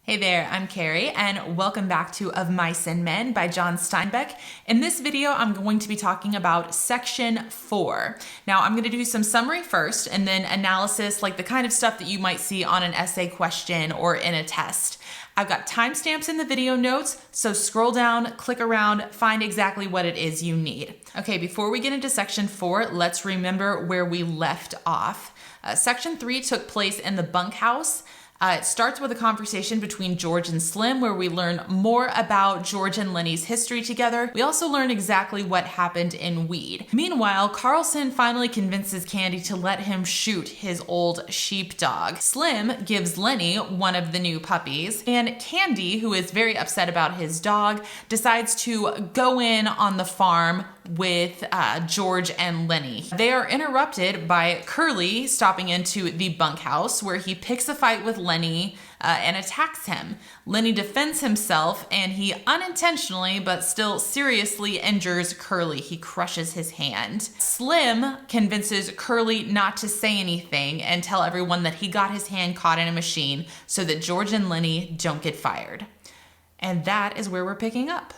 Hey there, I'm Carrie, and welcome back to Of Mice and Men by John Steinbeck. In this video, I'm going to be talking about section 4. Now, I'm going to do some summary first, and then analysis, like the kind of stuff that you might see on an essay question or in a test. I've got timestamps in the video notes, so scroll down, click around, find exactly what it is you need. Okay, before we get into section 4, let's remember where we left off. Section 3 took place in the bunkhouse. It starts with a conversation between George and Slim where we learn more about George and Lenny's history together. We also learn exactly what happened in Weed. Meanwhile, Carlson finally convinces Candy to let him shoot his old sheepdog. Slim gives Lenny one of the new puppies, and Candy, who is very upset about his dog, decides to go in on the farm with George and Lenny. They are interrupted by Curley stopping into the bunkhouse where he picks a fight with Lenny and attacks him. Lenny defends himself and he unintentionally but still seriously injures Curley. He crushes his hand. Slim convinces Curley not to say anything and tell everyone that he got his hand caught in a machine so that George and Lenny don't get fired. And that is where we're picking up.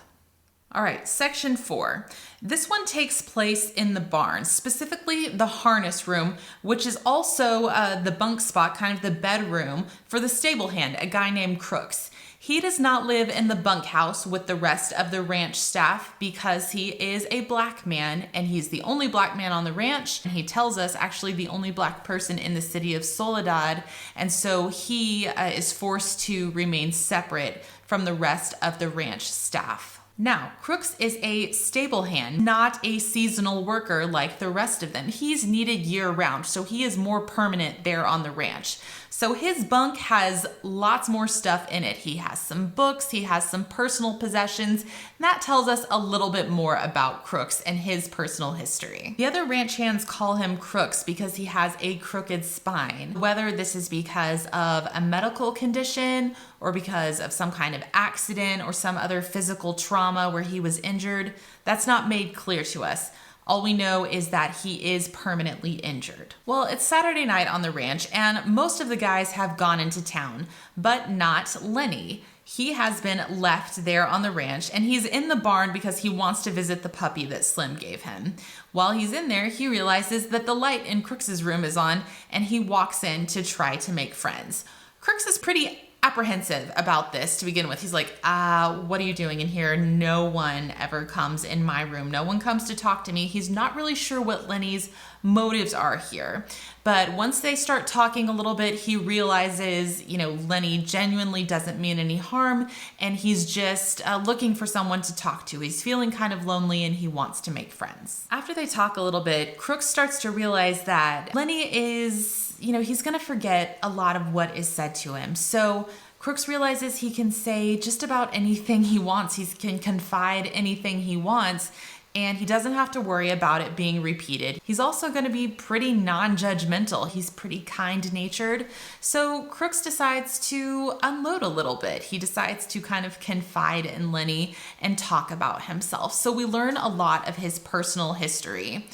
All right, section 4. This one takes place in the barn, specifically the harness room, which is also the bunk spot, kind of the bedroom for the stable hand, a guy named Crooks. He does not live in the bunkhouse with the rest of the ranch staff because he is a black man and he's the only black man on the ranch. And he tells us actually the only black person in the city of Soledad. And so he is forced to remain separate from the rest of the ranch staff. Now, Crooks is a stable hand, not a seasonal worker like the rest of them. He's needed year-round, so he is more permanent there on the ranch. So his bunk has lots more stuff in it. He has some books, he has some personal possessions, and that tells us a little bit more about Crooks and his personal history. The other ranch hands call him Crooks because he has a crooked spine. Whether this is because of a medical condition or because of some kind of accident or some other physical trauma where he was injured, that's not made clear to us. All we know is that he is permanently injured. Well, it's Saturday night on the ranch and most of the guys have gone into town, but not Lenny. He has been left there on the ranch and he's in the barn because he wants to visit the puppy that Slim gave him. While he's in there, he realizes that the light in Crooks's room is on and he walks in to try to make friends. Crooks is pretty apprehensive about this to begin with. He's like, what are you doing in here? No one ever comes in my room. No one comes to talk to me. He's not really sure what Lenny's motives are here. But once they start talking a little bit, he realizes, Lenny genuinely doesn't mean any harm and he's just looking for someone to talk to. He's feeling kind of lonely and he wants to make friends. After they talk a little bit, Crooks starts to realize that Lenny is he's going to forget a lot of what is said to him. So Crooks realizes he can say just about anything he wants. He can confide anything he wants, and he doesn't have to worry about it being repeated. He's also going to be pretty non-judgmental. He's pretty kind-natured. So Crooks decides to unload a little bit. He decides to kind of confide in Lenny and talk about himself. So we learn a lot of his personal history.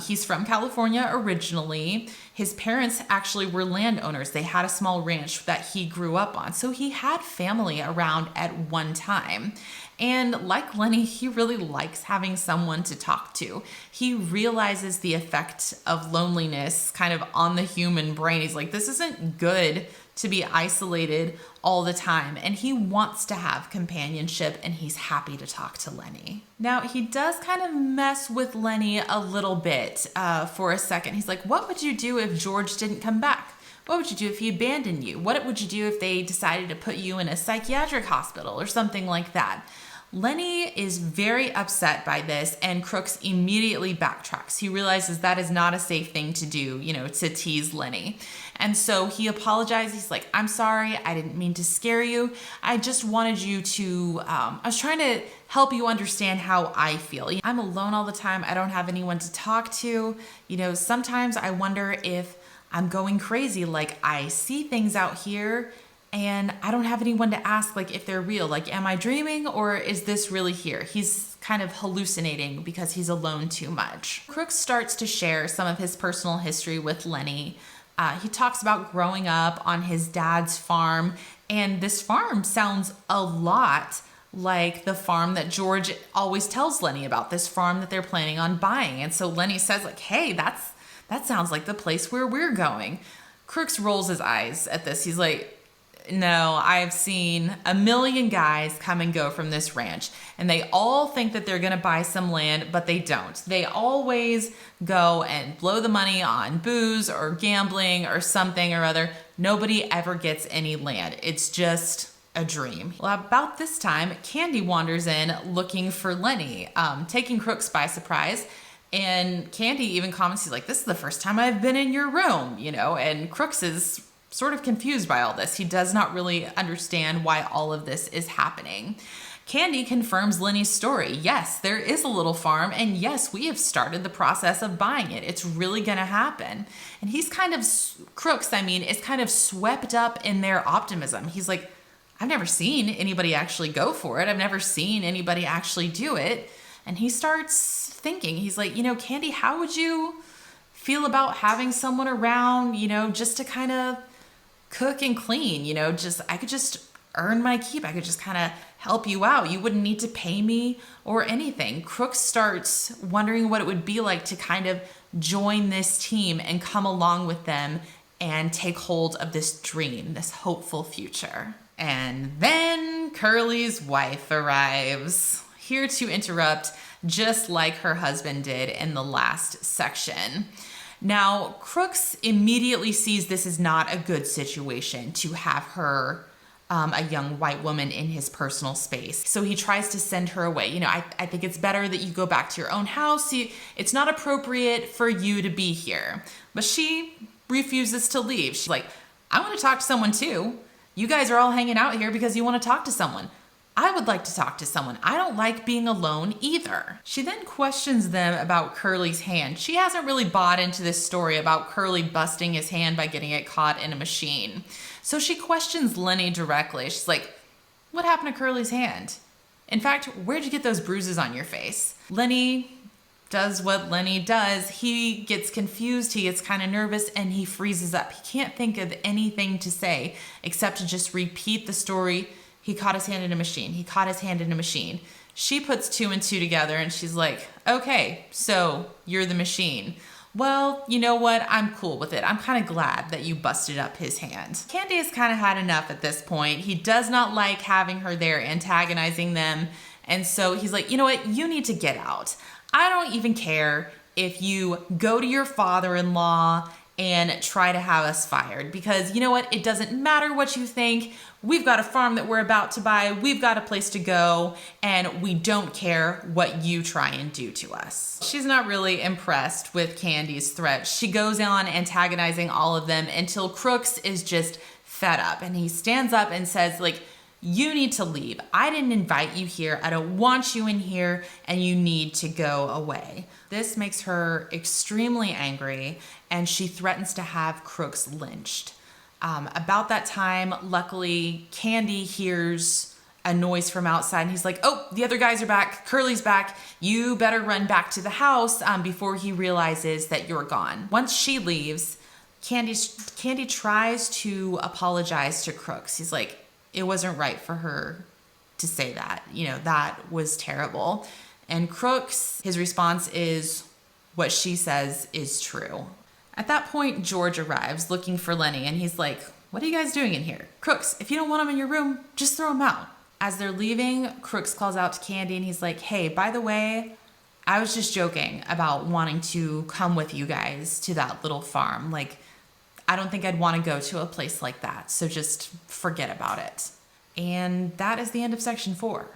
He's from California originally. His parents actually were landowners. They had a small ranch that he grew up on. So he had family around at one time. And like Lenny, he really likes having someone to talk to. He realizes the effect of loneliness kind of on the human brain. He's like, this isn't good to be isolated all the time. And he wants to have companionship and he's happy to talk to Lenny. Now, he does kind of mess with Lenny a little bit for a second. He's like, what would you do if George didn't come back? What would you do if he abandoned you? What would you do if they decided to put you in a psychiatric hospital or something like that? Lenny is very upset by this and Crooks immediately backtracks. He realizes that is not a safe thing to do, to tease Lenny. And so he apologizes. He's like, I'm sorry. I didn't mean to scare you. I just wanted you to, I was trying to help you understand how I feel. I'm alone all the time. I don't have anyone to talk to. Sometimes I wonder if I'm going crazy. Like I see things out here and I don't have anyone to ask if they're real. Am I dreaming or is this really here? He's kind of hallucinating because he's alone too much. Crooks starts to share some of his personal history with Lenny. He talks about growing up on his dad's farm, and this farm sounds a lot like the farm that George always tells Lenny about, this farm that they're planning on buying. And so Lenny says, like, hey, that sounds like the place where we're going. Crooks rolls his eyes at this. He's like, no, I've seen a million guys come and go from this ranch, and they all think that they're going to buy some land, but they don't. They always go and blow the money on booze or gambling or something or other. Nobody ever gets any land. It's just a dream. Well, about this time, Candy wanders in looking for Lenny, taking Crooks by surprise. And Candy even comments, he's like, this is the first time I've been in your room, and Crooks is sort of confused by all this. He does not really understand why all of this is happening. Candy confirms Lenny's story. Yes, there is a little farm, and yes, we have started the process of buying it. It's really going to happen. And he's Crooks, is kind of swept up in their optimism. He's like, I've never seen anybody actually go for it. I've never seen anybody actually do it. And he starts thinking, he's like, Candy, how would you feel about having someone around, just to kind of cook and clean, I could just earn my keep. I could just kind of help you out. You wouldn't need to pay me or anything. Crooks starts wondering what it would be like to kind of join this team and come along with them and take hold of this dream, this hopeful future. And then Curly's wife arrives, here to interrupt, just like her husband did in the last section. Now, Crooks immediately sees this is not a good situation to have her, a young white woman, in his personal space. So he tries to send her away. I think it's better that you go back to your own house. It's not appropriate for you to be here. But she refuses to leave. She's like, I want to talk to someone too. You guys are all hanging out here because you want to talk to someone. I would like to talk to someone. I don't like being alone either. She then questions them about Curly's hand. She hasn't really bought into this story about Curly busting his hand by getting it caught in a machine. So she questions Lenny directly. She's like, what happened to Curly's hand? In fact, where'd you get those bruises on your face? Lenny does what Lenny does. He gets confused, he gets kind of nervous, and he freezes up. He can't think of anything to say except to just repeat the story. He caught his hand in a machine. He caught his hand in a machine. She puts two and two together and she's like, okay, so you're the machine. Well, you know what? I'm cool with it. I'm kind of glad that you busted up his hand. Candy has kind of had enough at this point. He does not like having her there antagonizing them. And so he's like, you know what? You need to get out. I don't even care if you go to your father-in-law and try to have us fired, because you know what? It doesn't matter what you think. We've got a farm that we're about to buy. We've got a place to go, and we don't care what you try and do to us. She's not really impressed with Candy's threats. She goes on antagonizing all of them until Crooks is just fed up, and he stands up and says, like, you need to leave. I didn't invite you here. I don't want you in here, and you need to go away. This makes her extremely angry, and she threatens to have Crooks lynched. About that time, luckily, Candy hears a noise from outside, and he's like, oh, the other guys are back. Curly's back. You better run back to the house before he realizes that you're gone. Once she leaves, Candy tries to apologize to Crooks. He's like, it wasn't right for her to say that. That was terrible. And Crooks, his response is, what she says is true. At that point, George arrives looking for Lenny, and he's like, what are you guys doing in here? Crooks, if you don't want him in your room, just throw him out. As they're leaving, Crooks calls out to Candy, and he's like, hey, by the way, I was just joking about wanting to come with you guys to that little farm. Like, I don't think I'd want to go to a place like that, so just forget about it. And that is the end of section 4.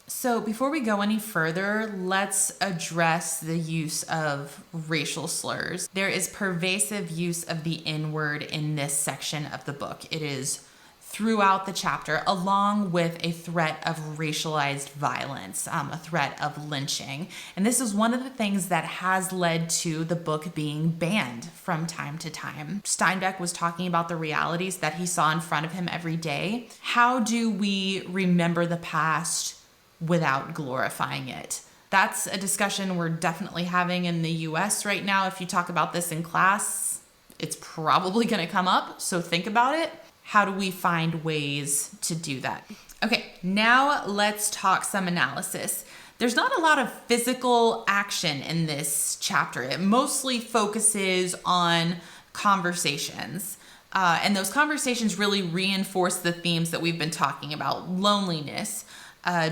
So before we go any further, let's address the use of racial slurs. There is pervasive use of the N-word in this section of the book. It is throughout the chapter, along with a threat of racialized violence, a threat of lynching. And this is one of the things that has led to the book being banned from time to time. Steinbeck was talking about the realities that he saw in front of him every day. How do we remember the past without glorifying it? That's a discussion we're definitely having in the US right now. If you talk about this in class, It's probably going to come up, so think about it. How do we find ways to do that? Okay, now let's talk some analysis. There's not a lot of physical action in this chapter. It mostly focuses on conversations. And those conversations really reinforce the themes that we've been talking about: loneliness,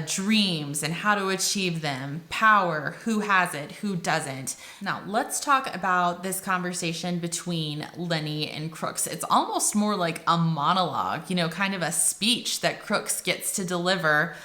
dreams and how to achieve them, power, who has it, who doesn't. Now, let's talk about this conversation between Lenny and Crooks. It's almost more like a monologue, kind of a speech that Crooks gets to deliver.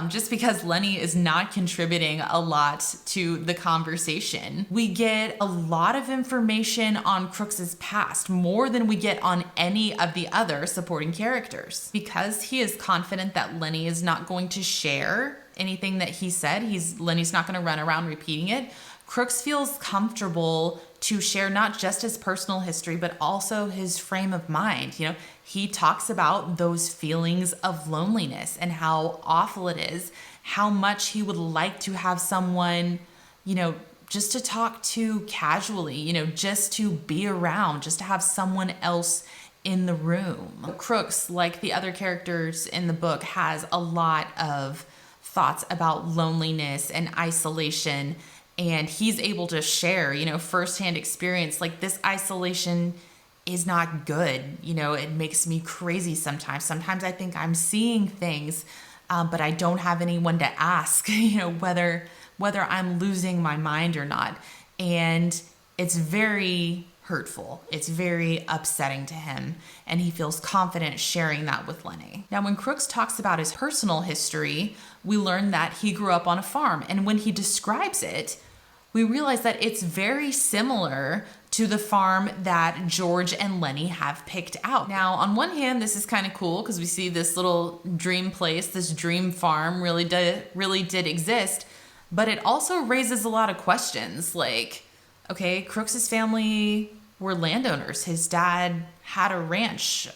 Just because Lenny is not contributing a lot to the conversation. We get a lot of information on Crooks's past, more than we get on any of the other supporting characters. Because he is confident that Lenny is not going to share anything that he said, Lenny's not going to run around repeating it. Crooks feels comfortable to share not just his personal history, but also his frame of mind. He talks about those feelings of loneliness and how awful it is, how much he would like to have someone, just to talk to casually, just to be around, just to have someone else in the room. Crooks, like the other characters in the book, has a lot of thoughts about loneliness and isolation. And he's able to share, firsthand experience. Like, this isolation is not good. It makes me crazy sometimes. Sometimes I think I'm seeing things, but I don't have anyone to ask, whether I'm losing my mind or not. And it's very hurtful. It's very upsetting to him. And he feels confident sharing that with Lenny. Now, when Crooks talks about his personal history, we learn that he grew up on a farm. And when he describes it, we realize that it's very similar to the farm that George and Lenny have picked out. Now, on one hand, this is kind of cool because we see this little dream place, this dream farm really did exist, but it also raises a lot of questions. Like, okay, Crooks's family were landowners. His dad had a ranch.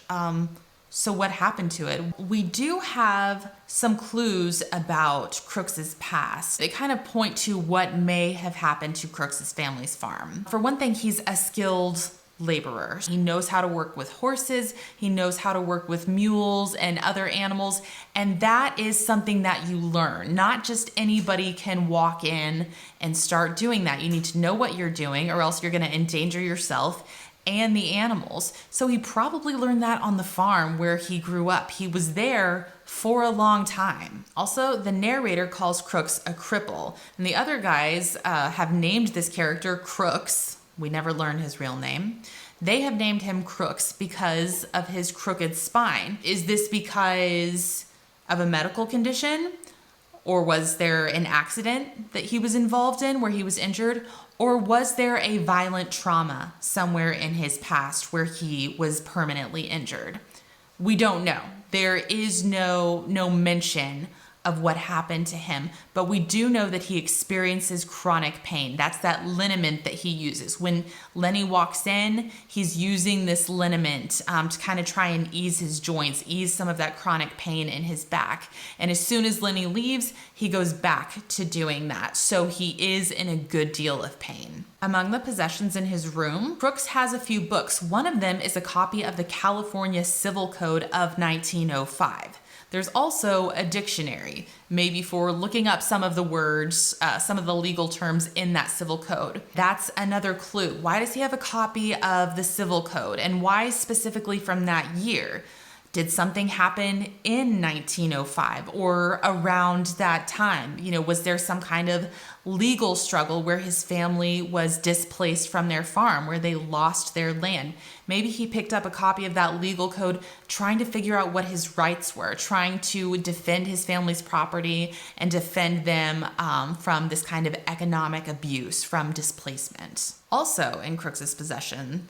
So what happened to it? We do have some clues about Crooks's past. They kind of point to what may have happened to Crooks's family's farm. For one thing, he's a skilled laborer. He knows how to work with horses. He knows how to work with mules and other animals. And that is something that you learn. Not just anybody can walk in and start doing that. You need to know what you're doing, or else you're going to endanger yourself and the animals. So he probably learned that on the farm where he grew up. He was there for a long time. Also, the narrator calls Crooks a cripple, and the other guys have named this character Crooks. We never learn his real name. They have named him Crooks because of his crooked spine. Is this because of a medical condition? Or was there an accident that he was involved in where he was injured? Or was there a violent trauma somewhere in his past where he was permanently injured? We don't know. There is no mention of what happened to him, but we do know that he experiences chronic pain. That's that liniment that he uses. When Lenny walks in, he's using this liniment to kind of try and ease his joints, ease some of that chronic pain in his back. And as soon as Lenny leaves, he goes back to doing that. So he is in a good deal of pain. Among the possessions in his room, Crooks has a few books. One of them is a copy of the California Civil Code of 1905. There's also a dictionary, maybe for looking up some of the words, some of the legal terms in that civil code. That's another clue. Why does he have a copy of the civil code, and why specifically from that year? Did something happen in 1905 or around that time? Was there some kind of legal struggle where his family was displaced from their farm, where they lost their land? Maybe he picked up a copy of that legal code trying to figure out what his rights were, trying to defend his family's property and defend them from this kind of economic abuse, from displacement. Also in Crooks's possession,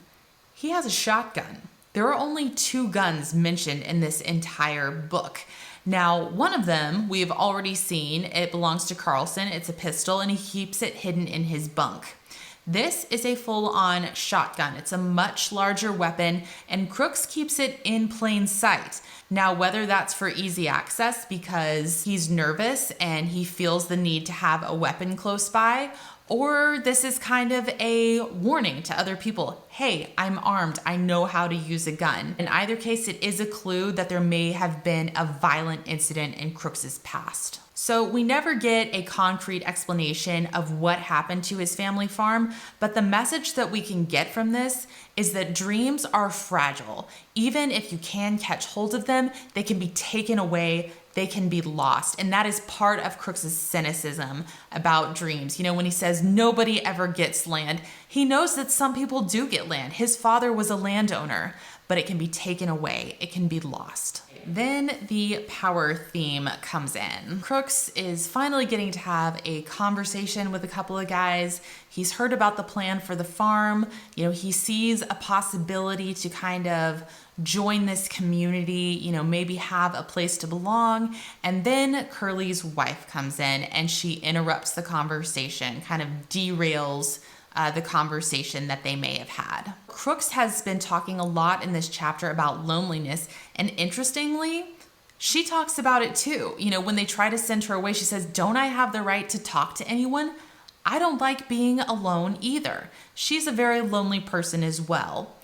he has a shotgun. There are only 2 guns mentioned in this entire book. Now, one of them we've already seen. It belongs to Carlson. It's a pistol, and he keeps it hidden in his bunk. This is a full-on shotgun. It's a much larger weapon, and Crooks keeps it in plain sight. Now, whether that's for easy access because he's nervous and he feels the need to have a weapon close by, Or this is kind of a warning to other people. Hey, I'm armed. I know how to use a gun. In either case, it is a clue that there may have been a violent incident in Crooks's past. So we never get a concrete explanation of what happened to his family farm, but the message that we can get from this is that dreams are fragile. Even if you can catch hold of them, they can be taken away, they can be lost. And that is part of Crooks's cynicism about dreams. You know, when he says nobody ever gets land, he knows that some people do get land. His father was a landowner, but it can be taken away, it can be lost. Then the power theme comes in. Crooks is finally getting to have a conversation with a couple of guys. He's heard about the plan for the farm. You know, he sees a possibility to kind of join this community, you know, maybe have a place to belong. And then Curley's wife comes in and she interrupts the conversation, kind of derails the conversation that they may have had. Crooks has been talking a lot in this chapter about loneliness, and interestingly, she talks about it too. You know, when they try to send her away, she says, "Don't I have the right to talk to anyone? I don't like being alone either." She's a very lonely person as well.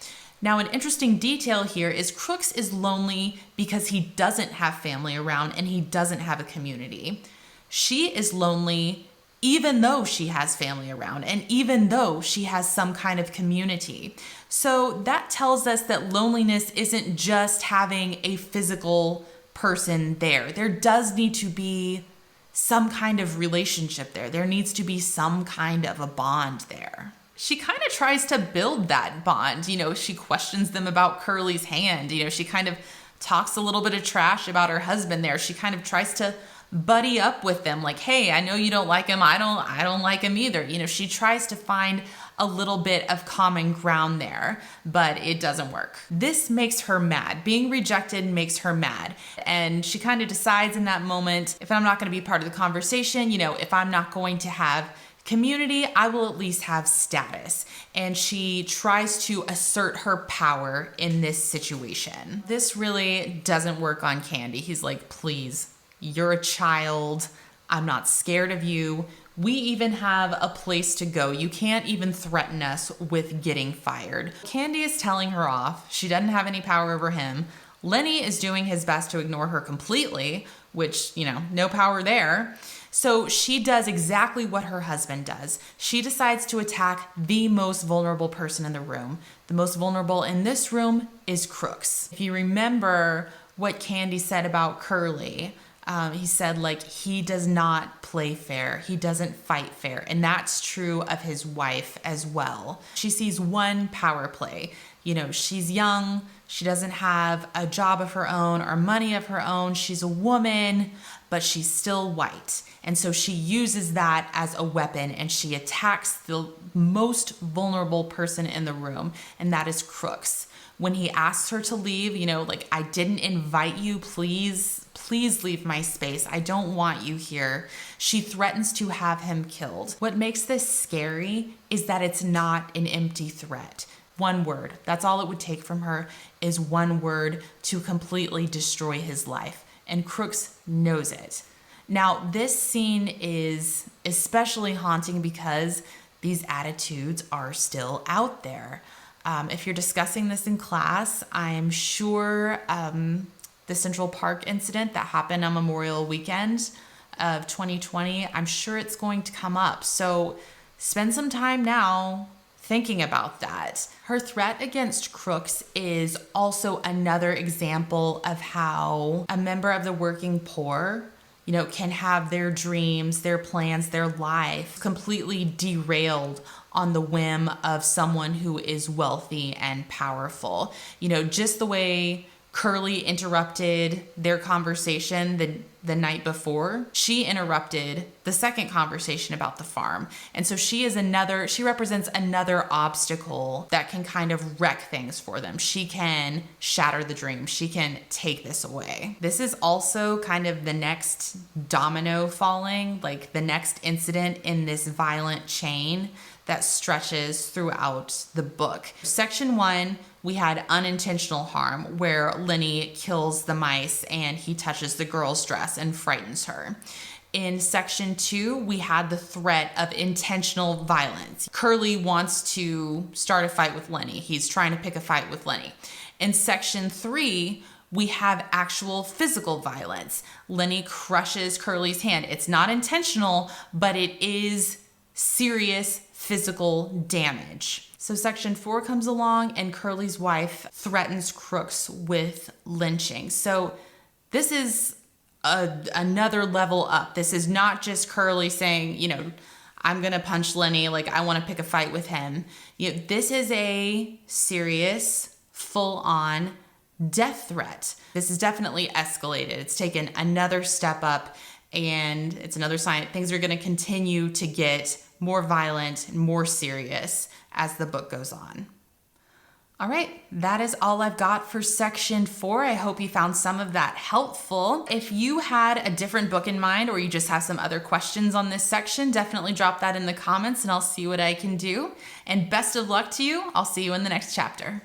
Now, an interesting detail here is Crooks is lonely because he doesn't have family around and he doesn't have a community. She is lonely even though she has family around and even though she has some kind of community. So that tells us that loneliness isn't just having a physical person there. There does need to be some kind of relationship there. There needs to be some kind of a bond there. She kind of tries to build that bond. You know, she questions them about Curley's hand. You know, she kind of talks a little bit of trash about her husband there. She kind of tries to buddy up with them, like, hey, I know you don't like him. I don't like him either. You know, she tries to find a little bit of common ground there, but it doesn't work. This makes her mad. Being rejected makes her mad. And she kind of decides in that moment, if I'm not going to be part of the conversation, you know, if I'm not going to have community, I will at least have status. And she tries to assert her power in this situation. This really doesn't work on Candy. He's like, please, you're a child. I'm not scared of you. We even have a place to go. You can't even threaten us with getting fired. Candy is telling her off. She doesn't have any power over him. Lenny is doing his best to ignore her completely, which, you know, no power there. So she does exactly what her husband does. She decides to attack the most vulnerable person in the room. The most vulnerable in this room is Crooks. If you remember what Candy said about Curley, he said, like, he does not play fair. He doesn't fight fair. And that's true of his wife as well. She sees one power play. You know, she's young. She doesn't have a job of her own or money of her own. She's a woman, but she's still white. And so she uses that as a weapon and she attacks the most vulnerable person in the room, and that is Crooks. When he asks her to leave, you know, like, I didn't invite you, please leave my space. I don't want you here. She threatens to have him killed. What makes this scary is that it's not an empty threat. One word, that's all it would take from her, is one word to completely destroy his life. And Crooks knows it. Now, this scene is especially haunting because these attitudes are still out there. If you're discussing this in class, I'm sure the Central Park incident that happened on Memorial Weekend of 2020, I'm sure it's going to come up. So spend some time now thinking about that. Her threat against Crooks is also another example of how a member of the working poor, you know, can have their dreams, their plans, their life completely derailed on the whim of someone who is wealthy and powerful. You know, just the way Curley interrupted their conversation the night before, she interrupted the second conversation about the farm. And so she represents another obstacle that can kind of wreck things for them. She can shatter the dream. She can take this away. This is also kind of the next domino falling, like the next incident in this violent chain that stretches throughout the book. Section 1, we had unintentional harm, where Lenny kills the mice and he touches the girl's dress and frightens her. In section 2, we had the threat of intentional violence. Curley wants to start a fight with Lenny. He's trying to pick a fight with Lenny. In section 3, we have actual physical violence. Lenny crushes Curley's hand. It's not intentional, but it is serious physical damage. So section 4 comes along and Curley's wife threatens Crooks with lynching. So this is another level up. This is not just Curley saying, I'm going to punch Lenny, like I want to pick a fight with him. This is a serious, full-on death threat. This is definitely escalated. It's taken another step up, and it's another sign things are going to continue to get more violent and more serious as the book goes on. All right, that is all I've got for section 4. I hope you found some of that helpful. If you had a different book in mind, or you just have some other questions on this section, definitely drop that in the comments and I'll see what I can do. And best of luck to you. I'll see you in the next chapter.